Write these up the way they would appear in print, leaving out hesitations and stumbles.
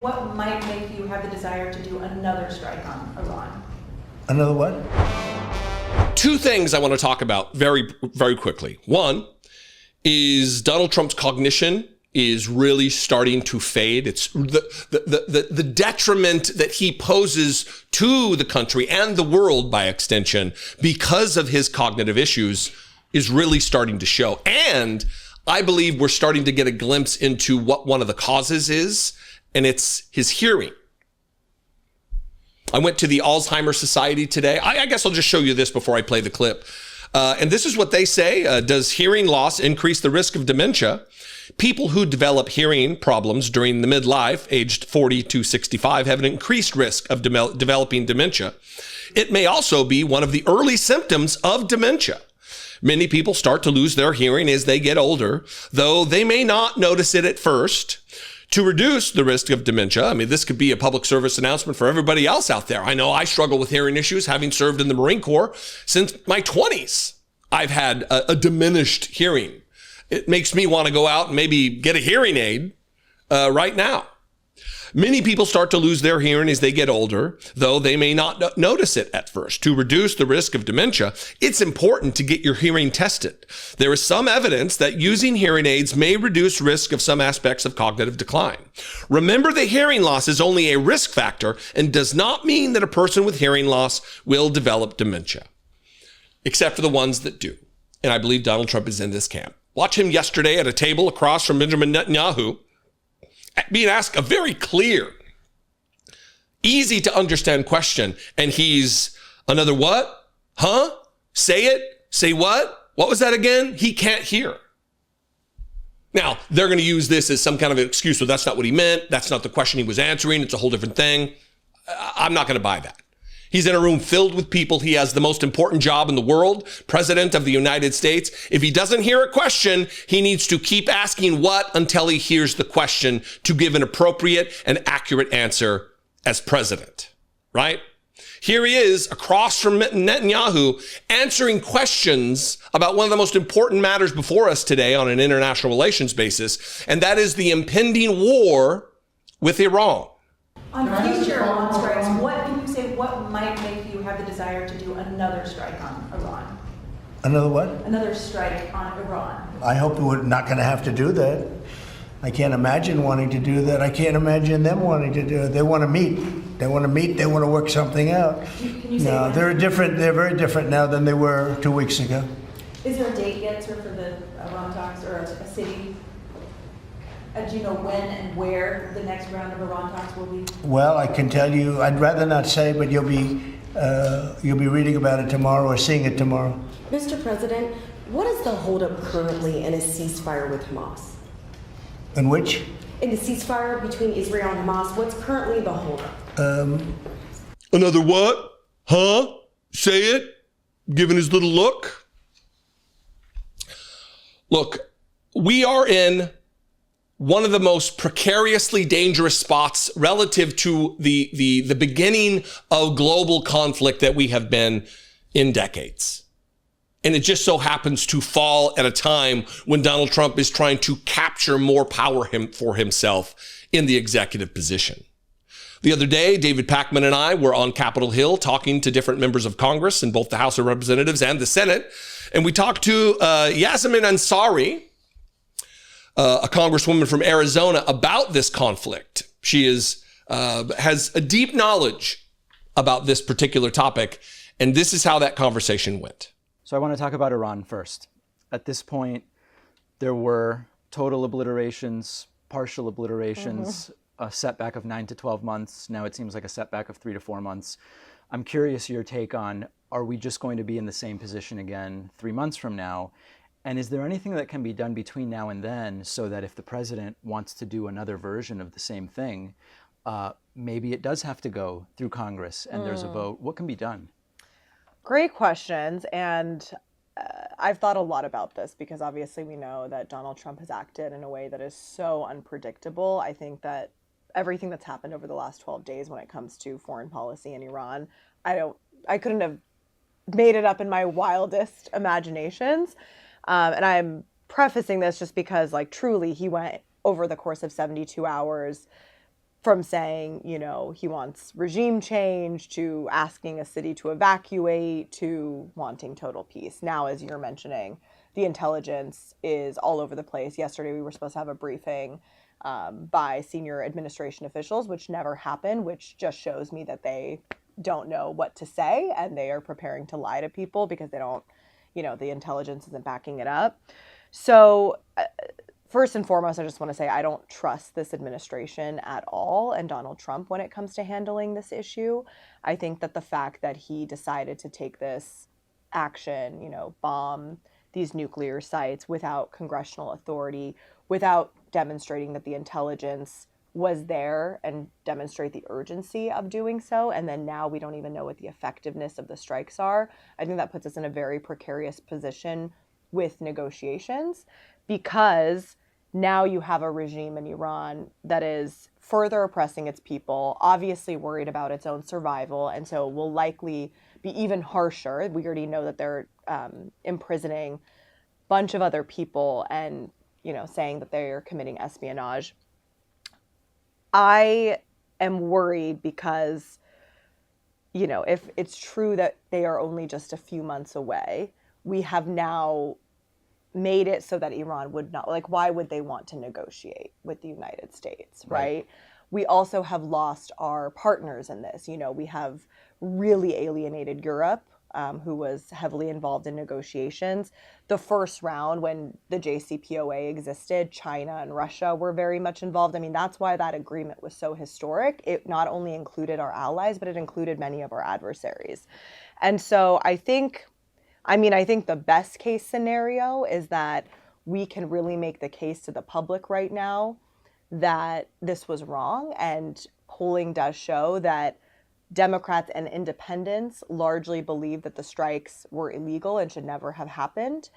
What might make you have the desire to do another strike on Iran? Another what? Two things I want to talk about very, very quickly. One is Donald Trump's cognition is really starting to fade. It's the detriment that he poses to the country and the world by extension because of his cognitive issues is really starting to show. And I believe we're starting to get a glimpse into what one of the causes is, and it's his hearing. I went to the Alzheimer's Society today. I guess I'll just show you this before I play the clip. And this is what they say. Does hearing loss increase the risk of dementia? People who develop hearing problems during the midlife, aged 40 to 65, have an increased risk of developing dementia. It may also be one of the early symptoms of dementia. Many people start to lose their hearing as they get older, though they may not notice it at first. To reduce the risk of dementia, I mean, this could be a public service announcement for everybody else out there. I know I struggle with hearing issues, having served in the Marine Corps since my 20s. I've had a diminished hearing. It makes me want to go out and maybe get a hearing aid right now. Many people start to lose their hearing as they get older, though they may not notice it at first. To reduce the risk of dementia, it's important to get your hearing tested. There is some evidence that using hearing aids may reduce risk of some aspects of cognitive decline. Remember that hearing loss is only a risk factor and does not mean that a person with hearing loss will develop dementia, except for the ones that do. And I believe Donald Trump is in this camp. Watch him yesterday at a table across from Benjamin Netanyahu, being asked a very clear, easy to understand question. And he's another what? Huh? Say it? Say what? What was that again? He can't hear. Now, they're going to use this as some kind of an excuse. So that's not what he meant. That's not the question he was answering. It's a whole different thing. I'm not going to buy that. He's in a room filled with people. He has the most important job in the world, President of the United States. If he doesn't hear a question, he needs to keep asking what until he hears the question to give an appropriate and accurate answer as president, right? Here he is across from Netanyahu answering questions about one of the most important matters before us today on an international relations basis, and that is the impending war with Iran. On future Iran strikes, what might make you have the desire to do another strike on Iran? Another what? Another strike on Iran. I hope we're not going to have to do that. I can't imagine wanting to do that. I can't imagine them wanting to do it. They want to meet. They want to meet. They want to work something out. Can you say no, they're different. They're very different now than they were 2 weeks ago. Is there a date yet, sir, for the Iran talks, or a city? Do you know when and where the next round of Iran talks will be? Well, I can tell you. I'd rather not say, but you'll be reading about it tomorrow or seeing it tomorrow. Mr. President, what is the holdup currently in a ceasefire with Hamas? In which? In the ceasefire between Israel and Hamas, what's currently the holdup? Another what? Huh? Say it? Giving his little look? Look, we are in one of the most precariously dangerous spots relative to the beginning of global conflict that we have been in decades. And it just so happens to fall at a time when Donald Trump is trying to capture more power for himself in the executive position. The other day, David Pakman and I were on Capitol Hill talking to different members of Congress in both the House of Representatives and the Senate. And we talked to Yasmin Ansari, a congresswoman from Arizona, about this conflict. She has a deep knowledge about this particular topic, and this is how that conversation went. So I want to talk about Iran first. At this point, there were total obliterations, partial obliterations, a setback of 9 to 12 months. Now it seems like a setback of 3 to 4 months. I'm curious your take on, are we just going to be in the same position again 3 months from now? And is there anything that can be done between now and then so that if the president wants to do another version of the same thing, maybe it does have to go through Congress and there's a vote? What can be done? Great questions. And I've thought a lot about this because obviously we know that Donald Trump has acted in a way that is so unpredictable. I think that everything that's happened over the last 12 days when it comes to foreign policy in Iran, I couldn't have made it up in my wildest imaginations. And I'm prefacing this just because, like, truly he went over the course of 72 hours from saying, he wants regime change to asking a city to evacuate to wanting total peace. Now, as you're mentioning, the intelligence is all over the place. Yesterday, we were supposed to have a briefing by senior administration officials, which never happened, which just shows me that they don't know what to say and they are preparing to lie to people because they don't, the intelligence isn't backing it up. So first and foremost, I just want to say I don't trust this administration at all and Donald Trump when it comes to handling this issue. I think that the fact that he decided to take this action, bomb these nuclear sites without congressional authority, without demonstrating that the intelligence was there and demonstrate the urgency of doing so. And then now we don't even know what the effectiveness of the strikes are. I think that puts us in a very precarious position with negotiations because now you have a regime in Iran that is further oppressing its people, obviously worried about its own survival, and so will likely be even harsher. We already know that they're imprisoning a bunch of other people and, saying that they're committing espionage. I am worried because, if it's true that they are only just a few months away, we have now made it so that Iran would not, why would they want to negotiate with the United States, right? We also have lost our partners in this. We have really alienated Europe, who was heavily involved in negotiations. The first round, when the JCPOA existed, China and Russia were very much involved. I mean, that's why that agreement was so historic. It not only included our allies, but it included many of our adversaries. And so I think the best case scenario is that we can really make the case to the public right now that this was wrong. And polling does show that Democrats and independents largely believe that the strikes were illegal and should never have happened.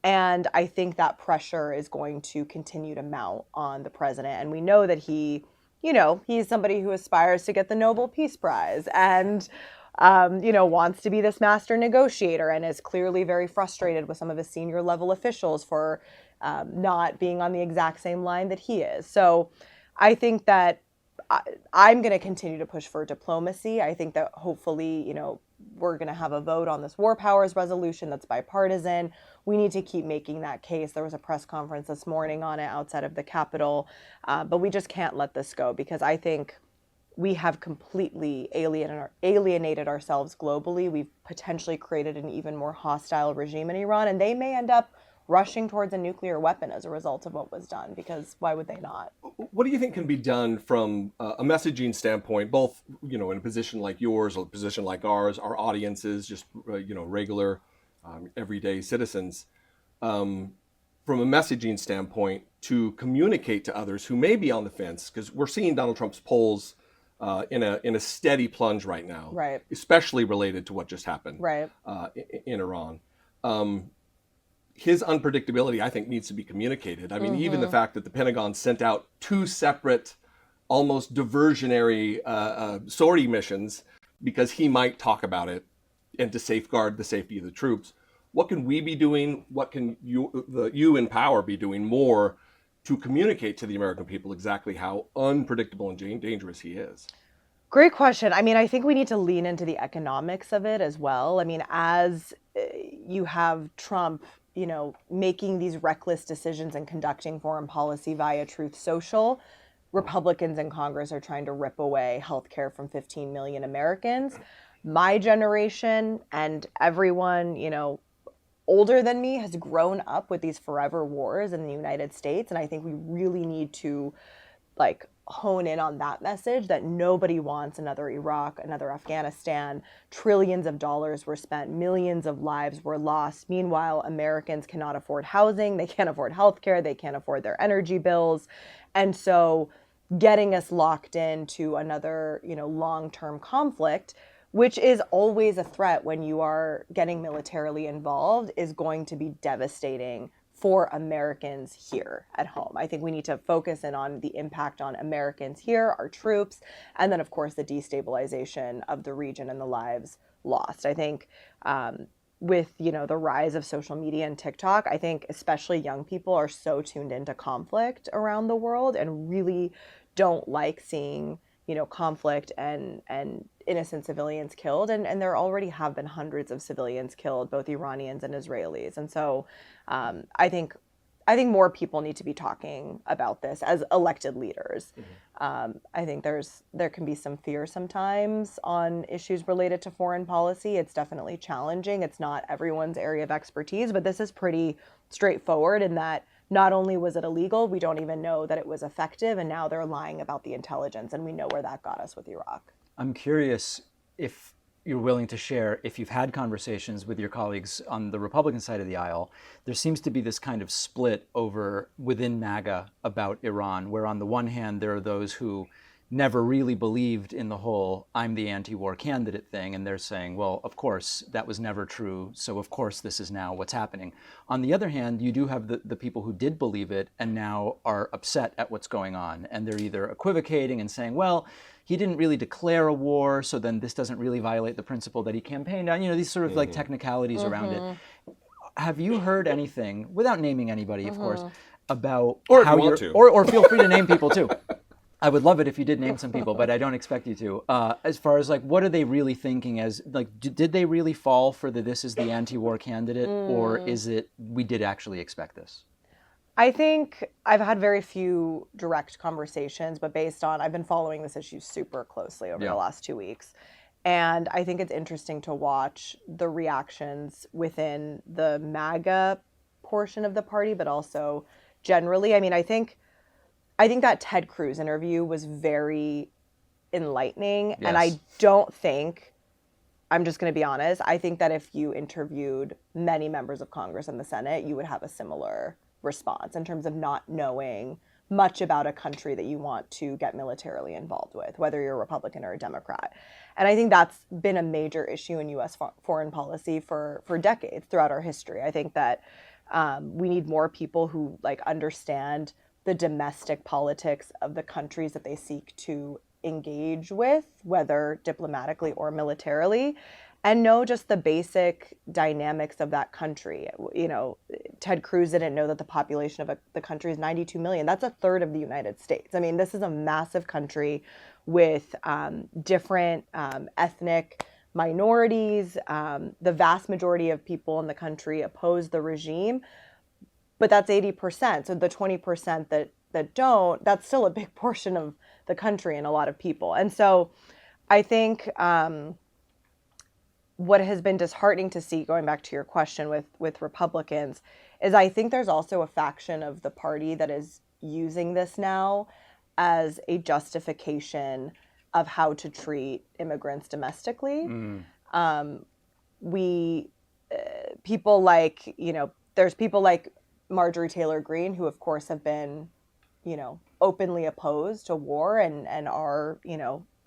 And I think that pressure is going to continue to mount on the president. And we know that he's somebody who aspires to get the Nobel Peace Prize and, wants to be this master negotiator and is clearly very frustrated with some of his senior level officials for not being on the exact same line that he is. So I think that I'm going to continue to push for diplomacy. I think that hopefully, we're going to have a vote on this war powers resolution that's bipartisan. We need to keep making that case. There was a press conference this morning on it outside of the Capitol, but we just can't let this go because I think we have completely alienated ourselves globally. We've potentially created an even more hostile regime in Iran, and they may end up rushing towards a nuclear weapon as a result of what was done, because why would they not? What do you think can be done from a messaging standpoint, both, in a position like yours or a position like ours, our audiences, just, regular, everyday citizens, from a messaging standpoint to communicate to others who may be on the fence? Because we're seeing Donald Trump's polls in a steady plunge right now, Right. especially related to what just happened Right. in Iran. His unpredictability, I think, needs to be communicated. I mean, even the fact that the Pentagon sent out two separate, almost diversionary sortie missions because he might talk about it and to safeguard the safety of the troops. What can we be doing? What can you in power be doing more to communicate to the American people exactly how unpredictable and dangerous he is? Great question. I mean, I think we need to lean into the economics of it as well. I mean, as you have Trump, making these reckless decisions and conducting foreign policy via Truth Social, Republicans in Congress are trying to rip away healthcare from 15 million Americans. My generation and everyone, older than me has grown up with these forever wars in the United States. And I think we really need to hone in on that message that nobody wants another Iraq, another Afghanistan. Trillions of dollars were spent, millions of lives were lost. Meanwhile, Americans cannot afford housing, they can't afford healthcare, they can't afford their energy bills. And so getting us locked into another, long-term conflict, which is always a threat when you are getting militarily involved, is going to be devastating for Americans here at home. I think we need to focus in on the impact on Americans here, our troops, and then, of course, the destabilization of the region and the lives lost. I think with, the rise of social media and TikTok, I think especially young people are so tuned into conflict around the world and really don't like seeing, conflict and innocent civilians killed. And there already have been hundreds of civilians killed, both Iranians and Israelis. And so I think more people need to be talking about this as elected leaders. I think there can be some fear sometimes on issues related to foreign policy. It's definitely challenging. It's not everyone's area of expertise, but this is pretty straightforward in that not only was it illegal, we don't even know that it was effective, and now they're lying about the intelligence, and we know where that got us with Iraq. I'm curious if you're willing to share, if you've had conversations with your colleagues on the Republican side of the aisle. There seems to be this kind of split within MAGA about Iran, where on the one hand, there are those who never really believed in the whole I'm the anti-war candidate thing, and they're saying, well, of course, that was never true, so of course this is now what's happening. On the other hand, you do have the people who did believe it and now are upset at what's going on, and they're either equivocating and saying, well, he didn't really declare a war, so then this doesn't really violate the principle that he campaigned on, these sort of like technicalities around it. Have you heard anything, without naming anybody, of course, about Or if how you want you're, to. or feel free to name people too. I would love it if you did name some people, but I don't expect you to. As far as like, what are they really thinking as, like, did they really fall for this is the anti-war candidate, or is it, we did actually expect this? I think I've had very few direct conversations, but I've been following this issue super closely over the last 2 weeks. And I think it's interesting to watch the reactions within the MAGA portion of the party, but also generally. I mean, I think that Ted Cruz interview was very enlightening. Yes. And I don't think, I'm just going to be honest, I think that if you interviewed many members of Congress and the Senate, you would have a similar response in terms of not knowing much about a country that you want to get militarily involved with, whether you're a Republican or a Democrat. And I think that's been a major issue in U.S. foreign policy for decades throughout our history. I think that we need more people who understand the domestic politics of the countries that they seek to engage with, whether diplomatically or militarily, and know just the basic dynamics of that country. Ted Cruz didn't know that the population of the country is 92 million. That's a third of the United States. I mean, this is a massive country with different ethnic minorities. The vast majority of people in the country oppose the regime, but that's 80%. So the 20% that don't, that's still a big portion of the country and a lot of people. And so I think what has been disheartening to see, going back to your question with Republicans, is I think there's also a faction of the party that is using this now as a justification of how to treat immigrants domestically. There's people like Marjorie Taylor Greene, who of course have been, openly opposed to war and are,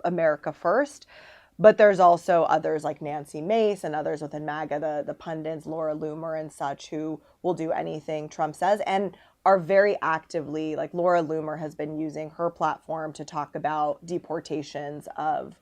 America first. But there's also others like Nancy Mace and others within MAGA, the pundits, Laura Loomer and such, who will do anything Trump says and are very actively, like Laura Loomer has been using her platform to talk about deportations of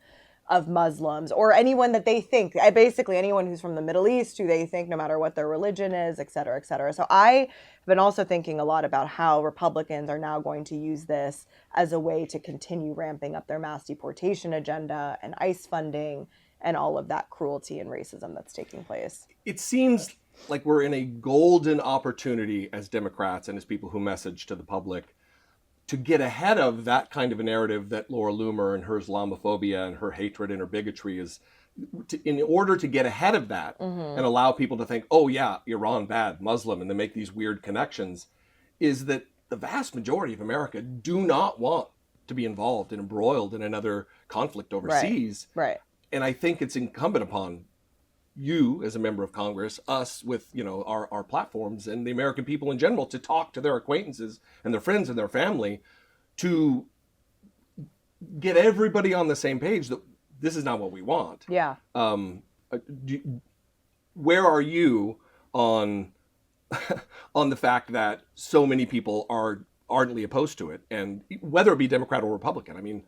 Muslims or anyone that they think, basically anyone who's from the Middle East, who they think, no matter what their religion is, et cetera, et cetera. So I have been also thinking a lot about how Republicans are now going to use this as a way to continue ramping up their mass deportation agenda and ICE funding and all of that cruelty and racism that's taking place. It seems like we're in a golden opportunity as Democrats and as people who message to the public to get ahead of that kind of a narrative that Laura Loomer and her Islamophobia and her hatred and her bigotry is, in order to get ahead of that and allow people to think, oh yeah, Iran bad, Muslim, and then make these weird connections, is that the vast majority of America do not want to be involved and embroiled in another conflict overseas. Right. And I think it's incumbent upon you as a member of Congress, us with our platforms, and the American people in general to talk to their acquaintances and their friends and their family to get everybody on the same page that this is not what we want. Yeah. Where are you on on the fact that so many people are ardently opposed to it, and whether it be Democrat or Republican? I mean,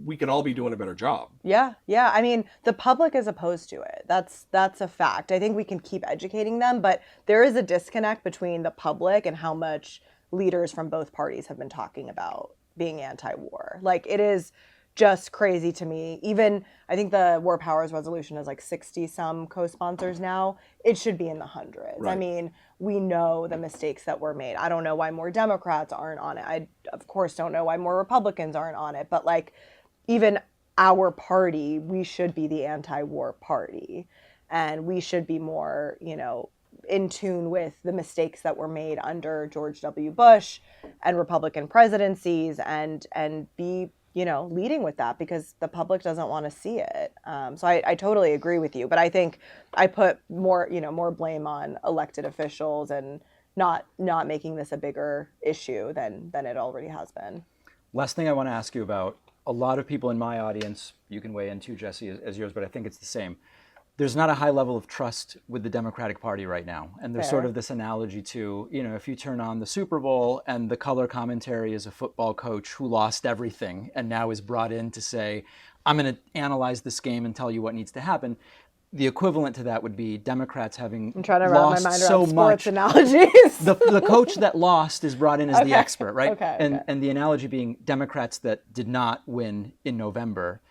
we can all be doing a better job. Yeah. I mean, the public is opposed to it. That's a fact. I think we can keep educating them, but there is a disconnect between the public and how much leaders from both parties have been talking about being anti-war. Like, it is just crazy to me. Even, I think the War Powers Resolution has like 60 some co-sponsors now. It should be in the hundreds. I Right. mean, we know the mistakes that were made. I don't know why more Democrats aren't on it. I, of course, don't know why more Republicans aren't on it. But like, even our party, we should be the anti-war party. And we should be more, you know, in tune with the mistakes that were made under George W. Bush and Republican presidencies, and be, you know, leading with that, because the public doesn't want to see it. So I totally agree with you, but I think I put more, you know, more blame on elected officials and not making this a bigger issue than it already has been. Last thing I want to ask you about, a lot of people in my audience, you can weigh in too, Jesse, as yours, but I think it's the same. There's not a high level of trust with the Democratic Party right now. And there's sort of this analogy to, you know, if you turn on the Super Bowl and the color commentary is a football coach who lost everything and now is brought in to say, I'm going to analyze this game and tell you what needs to happen. The equivalent to that would be Democrats having I'm trying to wrap lost my mind so around much. sports analogies. The coach that lost is brought in as the expert, right? Okay. And the analogy being Democrats that did not win in November.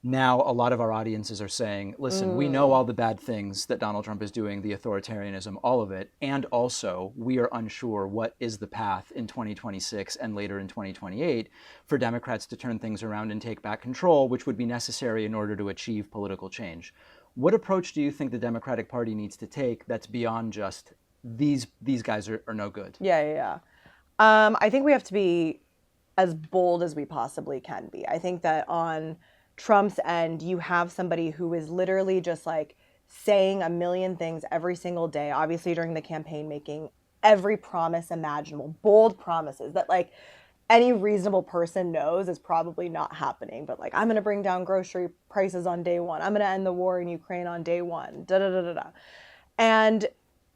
Now a lot of our audiences are saying, listen, we know all the bad things that Donald Trump is doing, the authoritarianism, all of it. And also we are unsure what is the path in 2026 and later in 2028 for Democrats to turn things around and take back control, which would be necessary in order to achieve political change. What approach do you think the Democratic Party needs to take that's beyond just these guys are no good? Yeah. I think we have to be as bold as we possibly can be. I think that on Trump's end, you have somebody who is literally just like saying a million things every single day, obviously during the campaign, making every promise imaginable, bold promises that like any reasonable person knows is probably not happening. But like, I'm going to bring down grocery prices on day one. I'm going to end the war in Ukraine on day one. And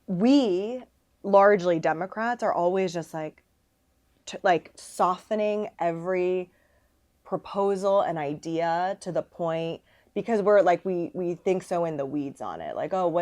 we, largely Democrats, are always just like softening every proposal and idea to the point, because we're like, we think so in the weeds on it. Like, oh,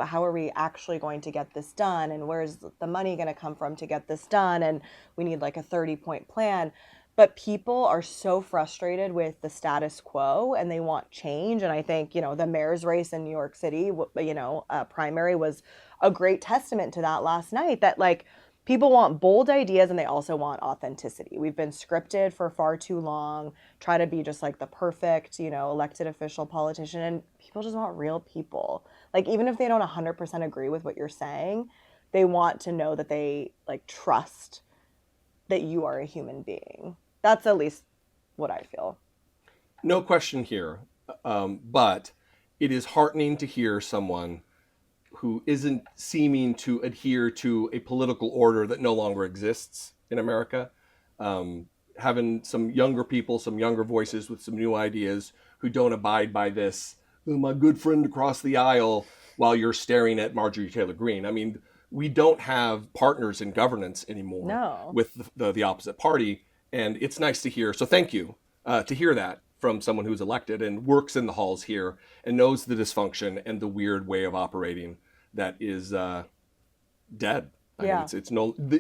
how are we actually going to get this done? And where's the money going to come from to get this done? And we need like a 30-point plan. But people are so frustrated with the status quo and they want change. And I think, you know, the mayor's race in New York City, you know, primary was a great testament to that last night, that like, people want bold ideas and they also want authenticity. We've been scripted for far too long, try to be just like the perfect, you know, elected official politician, and people just want real people. Like, even if they don't 100% agree with what you're saying, they want to know that they like trust that you are a human being. That's at least what I feel. No question here, but it is heartening to hear someone who isn't seeming to adhere to a political order that no longer exists in America. Having some younger people, some younger voices with some new ideas who don't abide by this, oh, my good friend across the aisle, while you're staring at Marjorie Taylor Greene. I mean, we don't have partners in governance anymore with the opposite party. And it's nice to hear. So thank you to hear that from someone who's elected and works in the halls here and knows the dysfunction and the weird way of operating that is dead. I mean,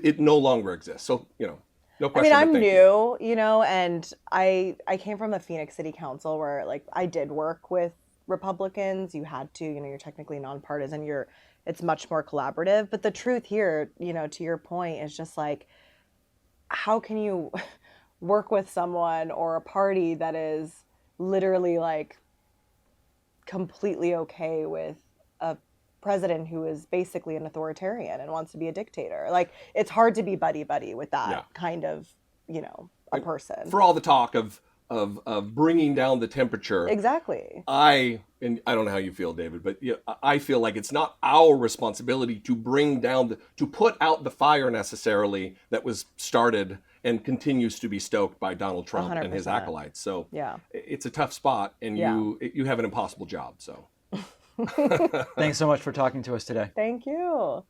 it no longer exists. So, you know, no question. I mean, I'm new, you know, and I came from the Phoenix City Council where like I did work with Republicans. You had to, you know, you're technically nonpartisan. It's much more collaborative. But the truth here, you know, to your point, is just like, how can you work with someone or a party that is literally like completely okay with a president who is basically an authoritarian and wants to be a dictator? Like, it's hard to be buddy-buddy with that kind of, you know, a person. For all the talk of bringing down the temperature. Exactly. I don't know how you feel, David, but I feel like it's not our responsibility to bring down to put out the fire necessarily that was started and continues to be stoked by Donald Trump 100%. and his acolytes. So yeah, it's a tough spot, and you have an impossible job. So Thanks so much for talking to us today. Thank you.